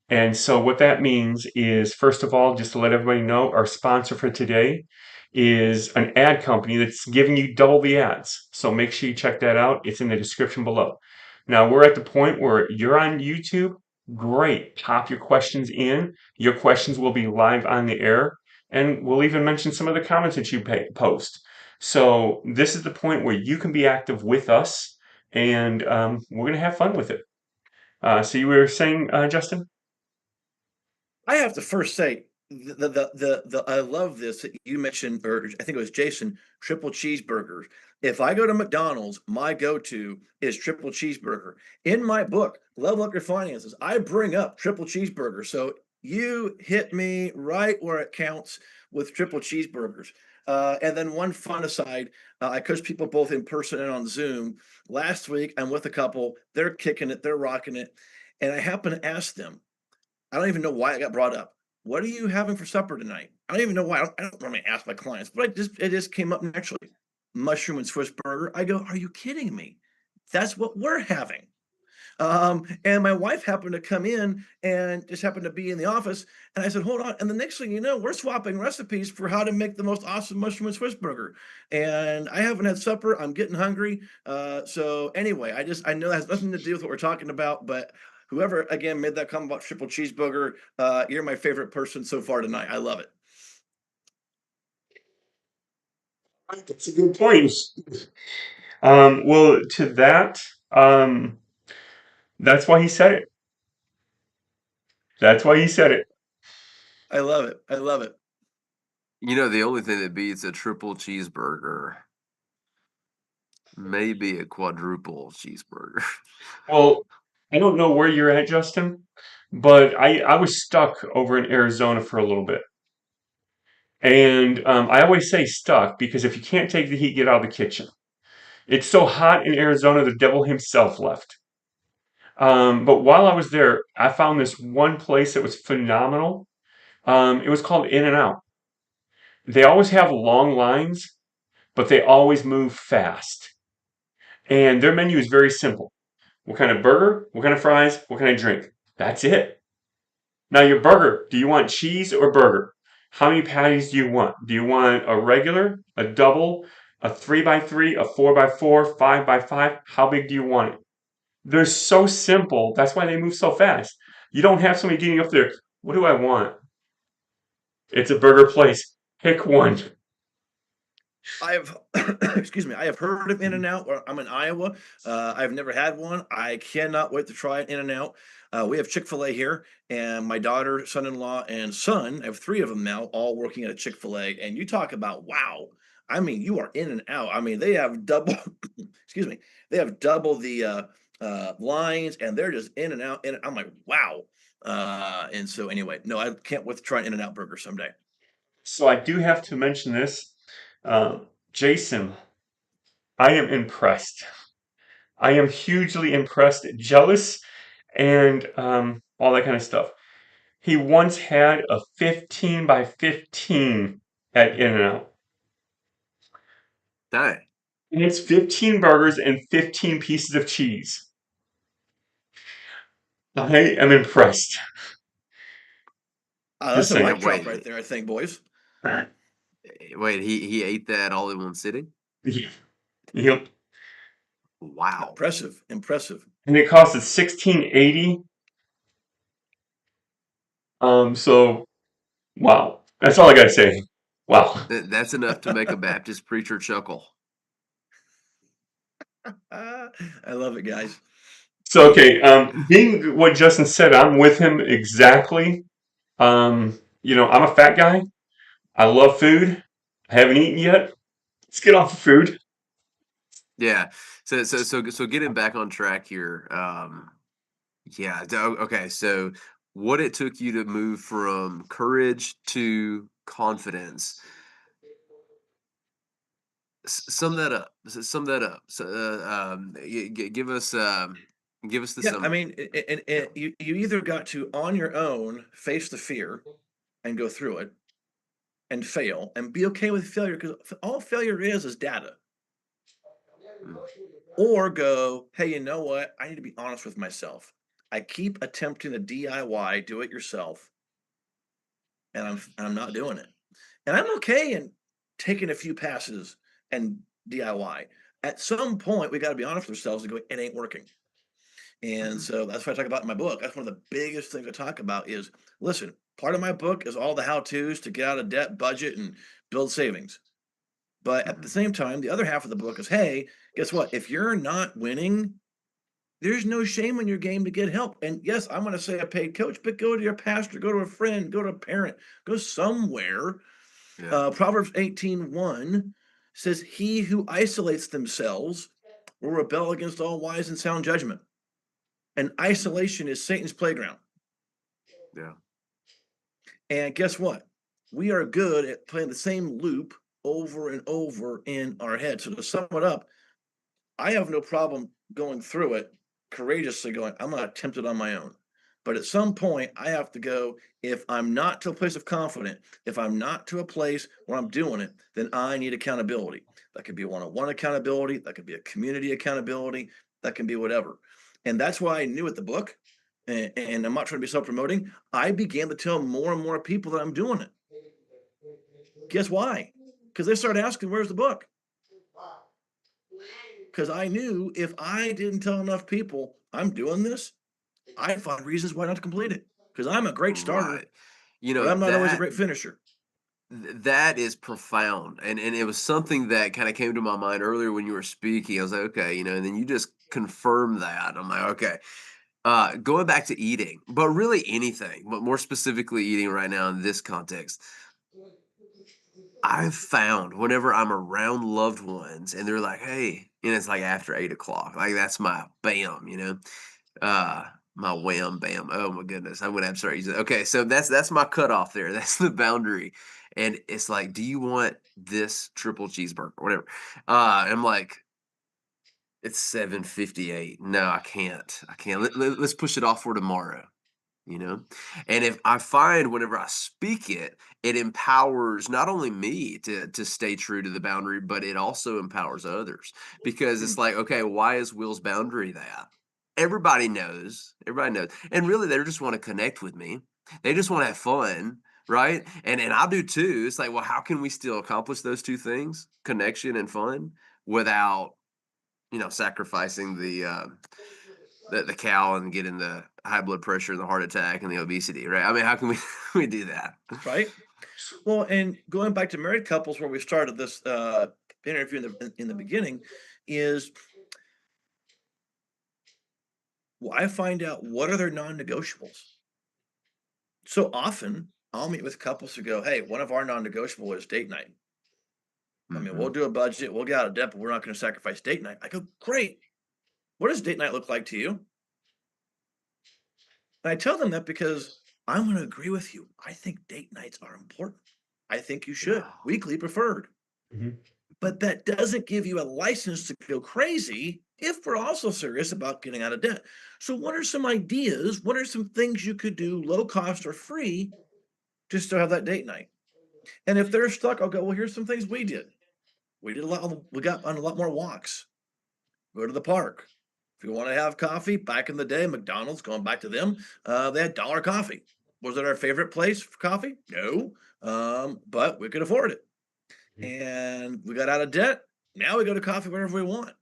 And so what that means is, first of all, just to let everybody know, our sponsor for today is an ad company that's giving you double the ads. So make sure you check that out. It's in the description below. Now we're at the point where you're on YouTube. Great. Pop your questions in. Your questions will be live on the air. And we'll even mention some of the comments that you post. So this is the point where you can be active with us, and we're going to have fun with it. So you were saying, Justin? I have to first say the I love this that you mentioned, or I think it was Jason, triple cheeseburgers. If I go to McDonald's, my go-to is triple cheeseburger. In my book, Level Up Your Finances, I bring up triple cheeseburger. So you hit me right where it counts with triple cheeseburgers. And then one fun aside, I coach people both in person and on Zoom. Last week, I'm with a couple. They're kicking it, they're rocking it, and I happen to ask them, I don't even know why it got brought up. What are you having for supper tonight? I don't even know why. I don't normally ask my clients, but it just came up naturally. Mushroom and Swiss burger. I go, are you kidding me? That's what we're having. And my wife happened to come in and just happened to be in the office. And I said, hold on. And the next thing you know, we're swapping recipes for how to make the most awesome mushroom and Swiss burger. And I haven't had supper. I'm getting hungry. So anyway, I know that has nothing to do with what we're talking about, but whoever again made that comment about triple cheeseburger, you're my favorite person so far tonight. I love it. That's a good point. Well, to that, um, that's why he said it. That's why he said it. I love it. I love it. You know, the only thing that beats a triple cheeseburger may be a quadruple cheeseburger. Well, I don't know where you're at, Justin, but I was stuck over in Arizona for a little bit. And I always say stuck because if you can't take the heat, get out of the kitchen. It's so hot in Arizona, the devil himself left. But while I was there, I found this one place that was phenomenal. It was called In and Out. They always have long lines, but they always move fast. And their menu is very simple. What kind of burger? What kind of fries? What kind of drink? That's it. Now, your burger, do you want cheese or burger? How many patties do you want? Do you want a regular, a double, a 3 by 3, a 4 by 4, 5 by 5? How big do you want it? They're so simple. That's why they move so fast. You don't have somebody getting up there. What do I want? It's a burger place. Pick one. I've excuse me. I have heard of In and Out. I'm in Iowa. I've never had one. I cannot wait to try it. In and Out. We have Chick-fil-A here, and my daughter, son-in-law, and son. I have three of them now, all working at a Chick-fil-A. And you talk about wow. I mean, you are in and out. I mean, they have double. excuse me. They have double the lines, and they're just in and out. And I'm like, wow. And so anyway, no, I can't wait to try an In and Out burger someday. So I do have to mention this. Uh, Jason, I am impressed. I am hugely impressed, jealous, and all that kind of stuff. He once had a 15 by 15 at In-N-Out. Dang. And it's 15 burgers and 15 pieces of cheese. I am impressed. That's Just a saying. mic And drop right there, I think, boys. wait, he ate that all in one sitting? Yeah. Yep. Wow. Impressive, impressive. And it cost us 16.80. So wow. That's all I gotta say. Wow. That's enough to make a Baptist preacher chuckle. I love it, guys. So okay, being what Justin said, I'm with him exactly. I'm a fat guy. I love food. I haven't eaten yet. Let's get off the food. Yeah. So getting back on track here. Yeah. Okay. So what it took you to move from courage to confidence. Sum that up. Sum that up. So, give us the Yeah, I summary. mean, you either got to on your own face the fear and go through it and fail and be okay with failure because all failure is data. Mm, Or go, hey, you know what? I need to be honest with myself. I keep attempting the DIY, do it yourself, and I'm not doing it. And I'm okay in taking a few passes and DIY. At some point, we got to be honest with ourselves and go, it ain't working. And mhm, so that's what I talk about in my book. That's one of the biggest things I talk about is listen, part of my book is all the how-tos to get out of debt, budget, and build savings. But at the mhm, same time, the other half of the book is, hey, guess what? If you're not winning, there's no shame in your game to get help. And yes, I'm going to say a paid coach, but go to your pastor, go to a friend, go to a parent, go somewhere. yeah. Proverbs 18:1 says, he who isolates themselves will rebel against all wise and sound judgment. And Mm, isolation is Satan's playground. yeah. And guess what? We are good at playing the same loop over and over in our head. So to sum it up, I have no problem going through it courageously going, I'm going to attempt it on my own. But at some point, I have to go, if I'm not to a place of confidence, if I'm not to a place where I'm doing it, then I need accountability. That could be one on one accountability, that could be a community accountability, that can be whatever. And that's why I knew at the book, and I'm not trying to be self promoting, I began to tell more and more people that I'm doing it. Guess why? Because they started asking, where's the book? Because I knew if I didn't tell enough people I'm doing this, I'd find reasons why not to complete it. Because I'm a great starter, Right. You but know I'm not always a that great finisher. that is profound, and it was something that kind of came to my mind earlier when you were speaking. I was like, okay, and then you just confirmed that. I'm like, okay. Going back to eating, but really anything, but more specifically eating right now in this context. I've found whenever I'm around loved ones and they're like, "Hey," and it's like after 8 o'clock, like that's my bam, uh, my wham bam. Oh my goodness, I'm gonna have to start using. Okay, so that's my cutoff there. That's the boundary, and it's like, "Do you want this triple cheeseburger, or whatever?" I'm like, "It's 7:58. No, I can't. I can't. Let's push it off for tomorrow." you know and if I find whenever I speak it, it empowers not only me to stay true to the boundary, but it also empowers others, because Hmm. it's like, okay, why is Will's boundary that? Everybody knows, and really they just want to connect with me. They just want to have fun, right? And I do too. It's like, well, how can we still accomplish those two things, connection and fun, without sacrificing the cow and getting the high blood pressure and the heart attack and the obesity, right? I mean, how can we we do that? Right? Well, and going back to married couples where we started this interview in the beginning, is well, I find out what are their non-negotiables. So often I'll meet with couples who go, hey, one of our non-negotiable is date night. I mean, we'll Mhm. do a budget, we'll get out of debt, but we're not going to sacrifice date night. I go, great. What does date night look like to you? And I tell them that because I'm going to agree with you. I think date nights are important. I think you should, Yeah. weekly preferred. Mhm. But that doesn't give you a license to go crazy if we're also serious about getting out of debt. So, what are some ideas? What are some things you could do low cost or free to still have that date night? And if they're stuck, I'll go, well, here's some things we did. We got on a lot more walks. Go to the park. If you want to have coffee, back in the day, McDonald's, going back to them, they had dollar coffee. Was it our favorite place for coffee? No, but we could afford it, Mhm. and we got out of debt. Now we go to coffee wherever we want.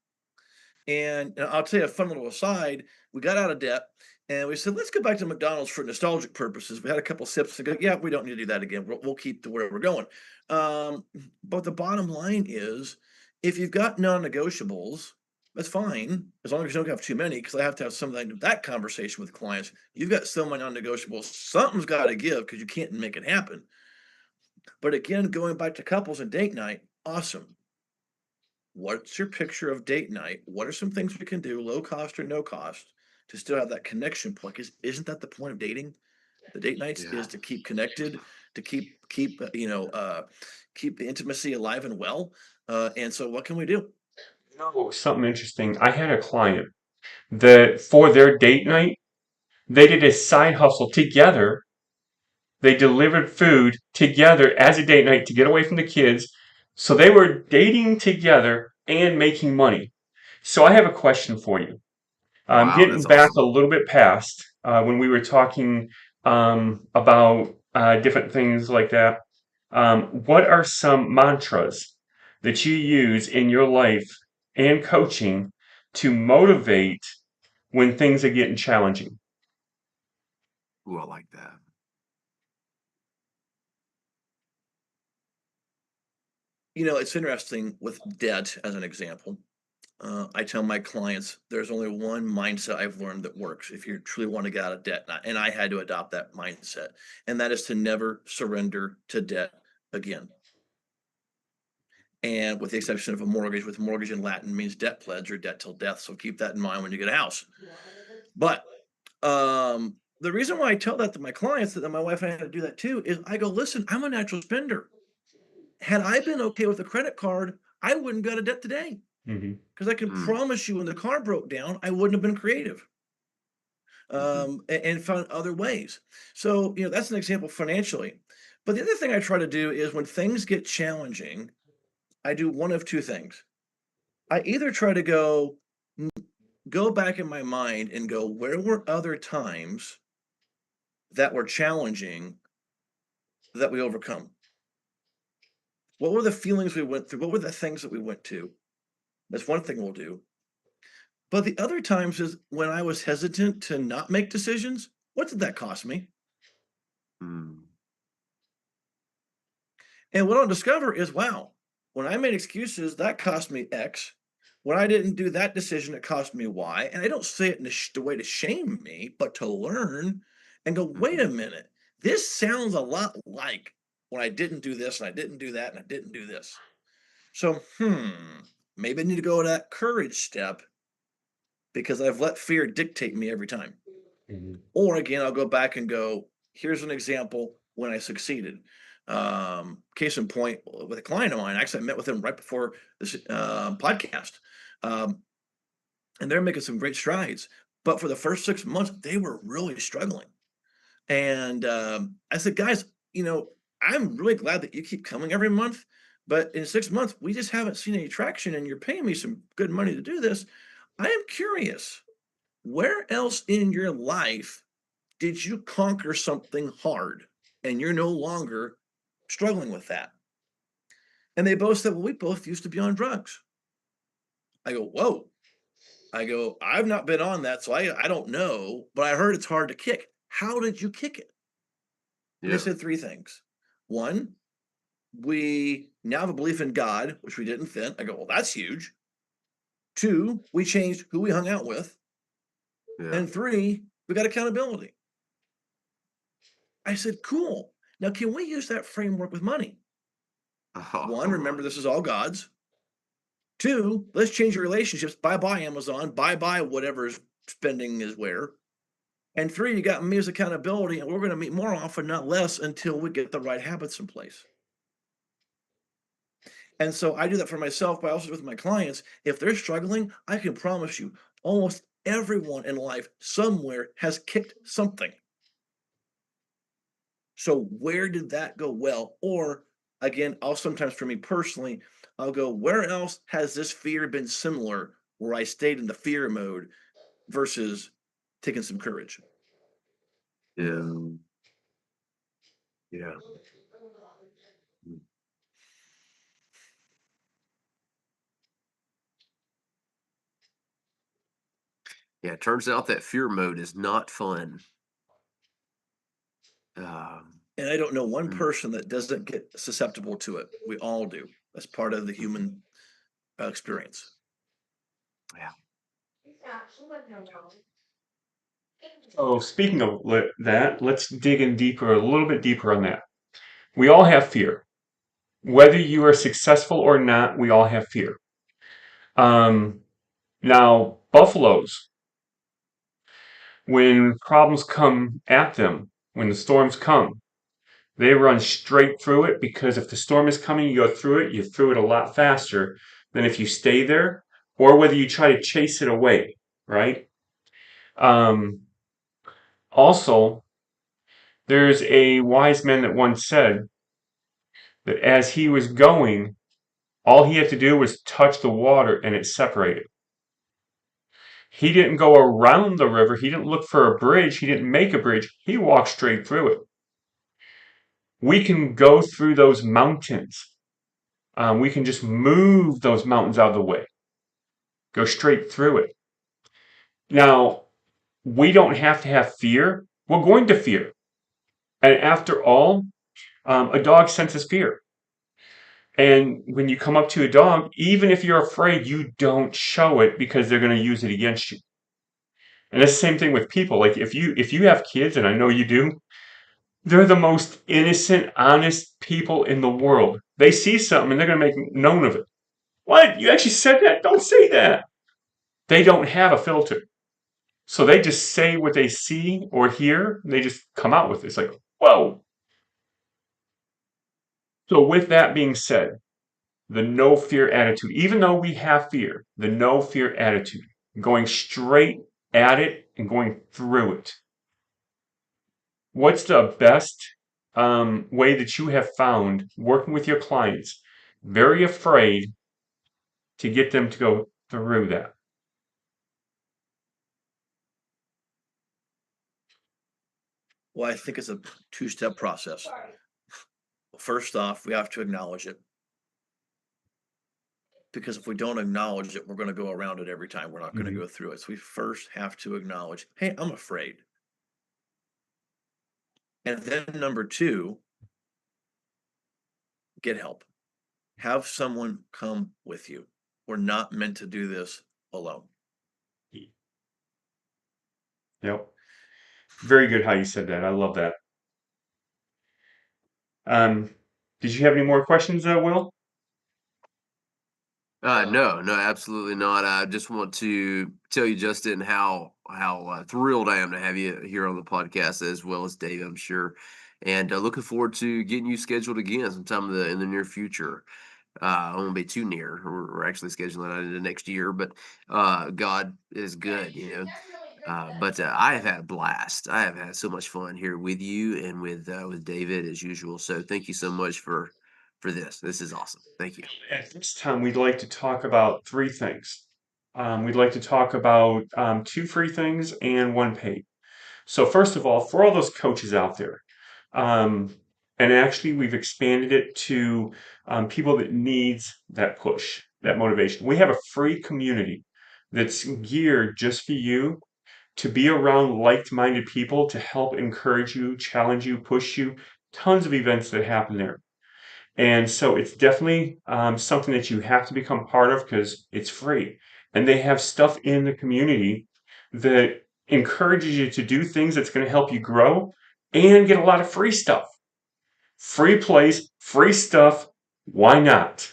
And I'll tell you a fun little aside. We got out of debt and we said, let's go back to McDonald's for nostalgic purposes. We had a couple sips and go, yeah, we don't need to do that again. We'll keep to where we're going. But the bottom line is, if you've got non-negotiables, that's fine as long as you don't have too many. Because I have to have some of that conversation with clients. You've got so many non-negotiables, something's got to give because you can't make it happen. But again, going back to couples and date night, awesome. What's your picture of date night? What are some things we can do, low cost or no cost, to still have that connection point? Because isn't that the point of dating? The date nights Yeah. is to keep connected, to keep the intimacy alive and well. And so, what can we do? No, something interesting. I had a client that for their date night, they did a side hustle together. They delivered food together as a date night to get away from the kids. So they were dating together and making money. So I have a question for you. Wow, Getting that's back a awesome. little bit past when we were talking about different things like that, what are some mantras that you use in your life and coaching to motivate when things are getting challenging? Ooh, I like that. It's interesting with debt as an example. I tell my clients there's only one mindset I've learned that works if you truly want to get out of debt. And I had to adopt that mindset, and that is to never surrender to debt again. And with the exception of a mortgage, with mortgage in Latin means debt pledge or debt till death. So keep that in mind when you get a house. But the reason why I tell that to my clients, that my wife and I had to do that too, is I go, listen, I'm a natural spender. Had I been okay with a credit card, I wouldn't go to debt today. Hmm. Because I can Mm, promise you, when the car broke down, I wouldn't have been creative, mhm. and found other ways. So, that's an example financially. But the other thing I try to do is when things get challenging, I do one of two things. I either try to go back in my mind and go, where were other times that were challenging that we overcome? What were the feelings we went through? What were the things that we went to? That's one thing we'll do. But the other times is when I was hesitant to not make decisions. What did that cost me? Mm, And what I'll discover is, wow, when I made excuses, that cost me X. When I didn't do that decision, it cost me Y. And I don't say it in the way to shame me, but to learn and go, wait mhm. a minute, this sounds a lot like when I didn't do this and I didn't do that and I didn't do this. So, maybe I need to go to that courage step because I've let fear dictate me every time. Hmm. Or again, I'll go back and go, here's an example when I succeeded. Case in point, with a client of mine, actually, I met with him right before this podcast, um, and they're making some great strides. But for the first 6 months, they were really struggling. And I said, guys, I'm really glad that you keep coming every month. But in 6 months, we just haven't seen any traction, and you're paying me some good money to do this. I am curious, where else in your life did you conquer something hard and you're no longer struggling with that? And they both said, well, we both used to be on drugs. I go, whoa. I go, I've not been on that, so I don't know, but I heard it's hard to kick. How did you kick it? And they Yeah. said three things. One, we now have a belief in God, which we didn't then. I go, well, that's huge. Two, we changed who we hung out with. Yeah. And three, we got accountability. I said, cool. Now, can we use that framework with money? Oh, One, come remember on. this is all God's. Two, let's change your relationships. Bye bye, Amazon. Bye bye, whatever's spending is where. And three, you got me as accountability, and we're going to meet more often, not less, until we get the right habits in place. And so I do that for myself, but also with my clients. If they're struggling, I can promise you, almost everyone in life somewhere has kicked something. So where did that go well? Or again, I'll sometimes for me personally, I'll go, where else has this fear been similar where I stayed in the fear mode versus taking some courage? Yeah. Yeah. Mm. Yeah, it turns out that fear mode is not fun. Um, And I don't know one mm, person that doesn't get susceptible to it. We all do. That's part of the mhm, human experience. yeah. So speaking of that, let's dig in deeper, a little bit deeper on that. We all have fear. Whether you are successful or not, we all have fear. Um, Now, buffaloes, when problems come at them, when the storms come, they run straight through it because if the storm is coming, you go through it, you through it a lot faster than if you stay there or whether you try to chase it away, right? Um, Also, there's a wise man that once said that as he was going, all he had to do was touch the water and it separated. He didn't go around the river. He didn't look for a bridge. He didn't make a bridge. He walked straight through it. We can go through those mountains. We can just move those mountains out of the way, go straight through it. Now, we don't have to have fear. We're going to fear. And after all, a dog senses fear. And when you come up to a dog, even if you're afraid, you don't show it because they're going to use it against you. And it's the same thing with people. Like if you have kids, and I know you do, they're the most innocent, honest people in the world. They see something and they're going to make known of it. What? You actually said that? Don't say that. They don't have a filter. So they just say what they see or hear. They just come out with it. It's like, whoa. So with that being said, the no fear attitude, even though we have fear, the no fear attitude, going straight at it and going through it. What's the best way that you have found working with your clients, very afraid to get them to go through that? Well, I think it's a two-step process. First off, we have to acknowledge it because if we don't acknowledge it, we're going to go around it every time. We're not going to Mhm. go through it. So we first have to acknowledge, hey, I'm afraid. And then number two, get help. Have someone come with you. We're not meant to do this alone. Yep. Very good how you said that. I love that. Um, did you have any more questions, Will? No, no, absolutely not. I just want to tell you, Justin, how thrilled I am to have you here on the podcast, as well as Dave, I'm sure, and looking forward to getting you scheduled again sometime in the near future. I won't be too near. We're actually scheduling that into next year, but God is good, you know. But I have had a blast. I have had so much fun here with you and with David as usual. So thank you so much for this. This is awesome. Thank you. At this time, we'd like to talk about three things. We'd like to talk about two free things and one paid. So first of all, for all those coaches out there, um, and actually we've expanded it to people that needs that push, that motivation. We have a free community that's geared just for you to be around like-minded people to help encourage you, challenge you, push you. Tons of events that happen there. And so it's definitely something that you have to become part of because it's free. And they have stuff in the community that encourages you to do things that's going to help you grow and get a lot of free stuff. Free place, free stuff. Why not?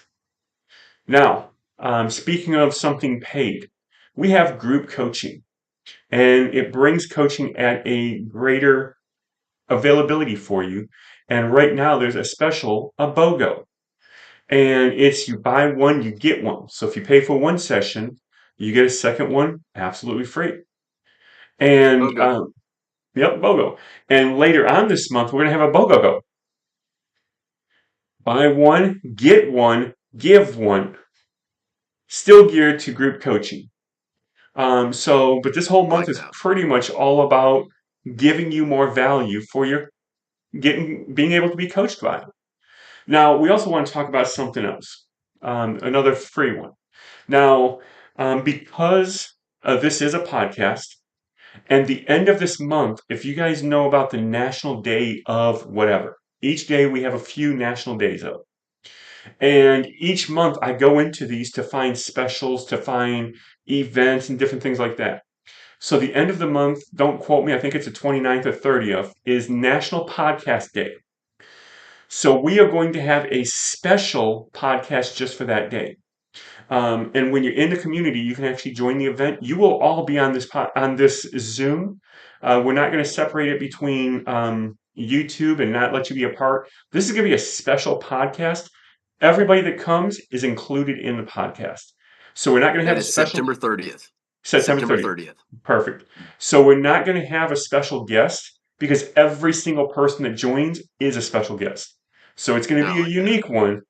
Now, speaking of something paid, we have group coaching and it brings coaching at a greater availability for you. And right now there's a special, a BOGO. And it's you buy one, you get one. So if you pay for one session, you get a second one absolutely free. And Okay. yep, BOGO. And later on this month, we're going to have a BOGO go. buy one, get one, give one. Still geared to group coaching. But this whole I month like is that. pretty much all about giving you more value for your being able to be coached by. Now, we also want to talk about something else, another free one. Now, because this is a podcast, and the end of this month, if you guys know about the National Day of whatever, each day we have a few national days of. And each month I go into these to find specials, to find events and different things like that. So the end of the month, don't quote me, I think it's the 29th or 30th, is National Podcast Day. So we are going to have a special podcast just for that day. And when you're in the community, you can actually join the event. You will all be on this Zoom. We're not going to separate it between YouTube and not let you be a part. This is going to be a special podcast. Everybody that comes is included in the podcast. So we're not going to have That a is special September 30th. September September 30th. 30th. Perfect. So we're not going to have a special guest because every single person that joins is a special guest. So it's going to I be a like that. unique one,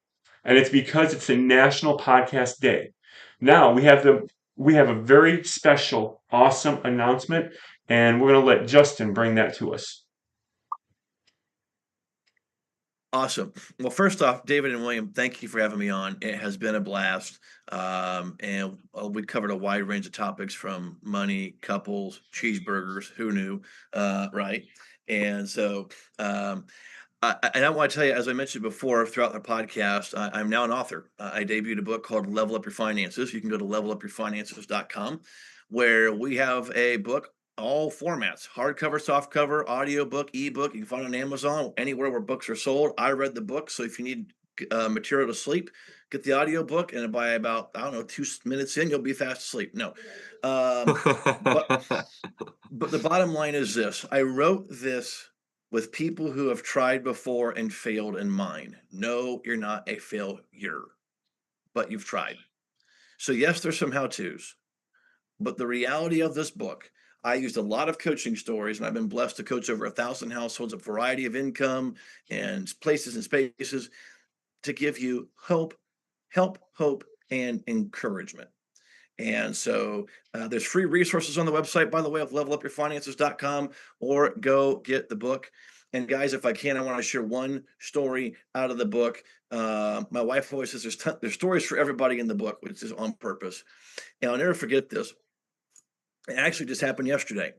and it's because it's a National Podcast Day. Now we have a very special, awesome announcement, and we're going to let Justin bring that to us. Awesome. Well, first off, David and William, thank you for having me on. It has been a blast. And we covered a wide range of topics from money, couples, cheeseburgers, who knew, right? And so, I want to tell you, as I mentioned before throughout the podcast, I'm now an author. I debuted a book called Level Up Your Finances. You can go to levelupyourfinances.com, where we have a book, all formats, hardcover, softcover, audiobook, ebook. You can find it on Amazon, anywhere where books are sold. I read the book. So if you need material to sleep, get the audiobook. And by about, I don't know, 2 minutes in, you'll be fast asleep. No. But but the bottom line is this: I wrote this with people who have tried before and failed in mind. No, you're not a failure, but you've tried. So, yes, there's some how to's, but the reality of this book, I used a lot of coaching stories, and I've been blessed to coach over 1,000 households, a variety of income and places and spaces to give you hope, and encouragement. And so there's free resources on the website, by the way, of levelupyourfinances.com, or go get the book. And guys, if I can, I want to share one story out of the book. My wife always says there's stories for everybody in the book, which is on purpose. And I'll never forget this. It actually just happened yesterday.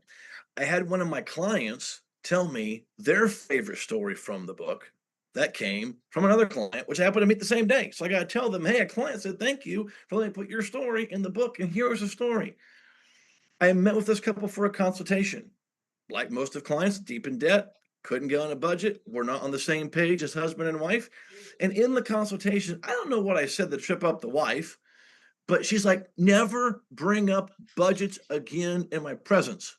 I had one of my clients tell me their favorite story from the book that came from another client, which happened to meet the same day. So I got to tell them, hey, a client said, thank you for letting me put your story in the book. And here was the story. I met with this couple for a consultation. Like most of clients, deep in debt, couldn't get on a budget. We're not on the same page as husband and wife. And in the consultation, I don't know what I said to trip up the wife, but she's like, never bring up budgets again in my presence.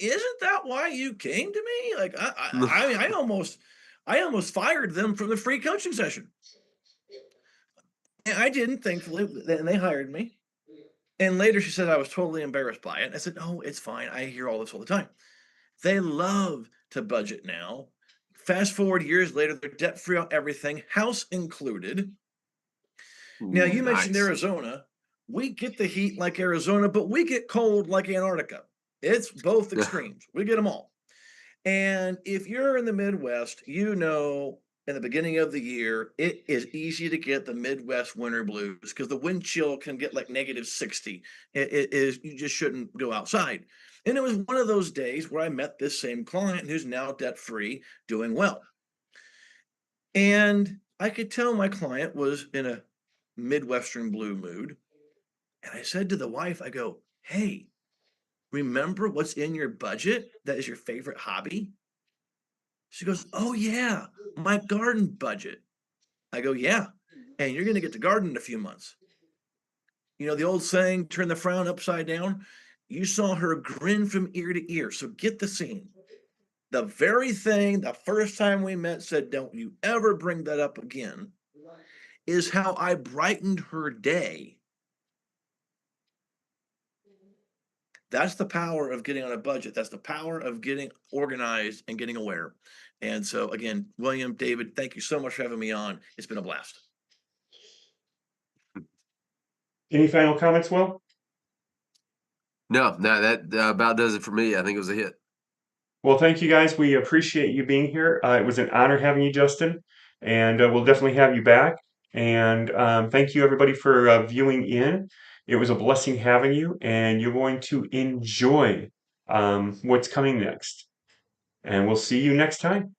Isn't that why you came to me? Like I almost fired them from the free coaching session. And I didn't, thankfully, and they hired me. And later she said I was totally embarrassed by it. I said, "Oh, it's fine. I hear all this all the time." They love to budget now. Fast forward years later, they're debt free on everything, house included. Now, you mentioned Nice. Arizona. We get the heat like Arizona, but we get cold like Antarctica. It's both extremes. We get them all. And if you're in the Midwest, you know, in the beginning of the year, it is easy to get the Midwest winter blues because the wind chill can get like -60. It is, you just shouldn't go outside. And it was one of those days where I met this same client who's now debt free, doing well. And I could tell my client was in a Midwestern blue mood. And I said to the wife, I go, hey, remember what's in your budget that is your favorite hobby? She goes, oh, yeah, my garden budget. I go, yeah, and you're going to get to garden in a few months. You know, the old saying, turn the frown upside down. You saw her grin from ear to ear. So get the scene. The very thing the first time we met said, don't you ever bring that up again, is how I brightened her day That's the power of getting on a budget. That's the power of getting organized and getting aware. And so again, William, David, thank you so much for having me on. It's been a blast. Any final comments, Will? No, no, that about does it for me. I think it was a hit. Well, thank you guys. We appreciate you being here. It was an honor having you, Justin, and we'll definitely have you back. And thank you, everybody, for viewing in. It was a blessing having you, and you're going to enjoy what's coming next. And we'll see you next time.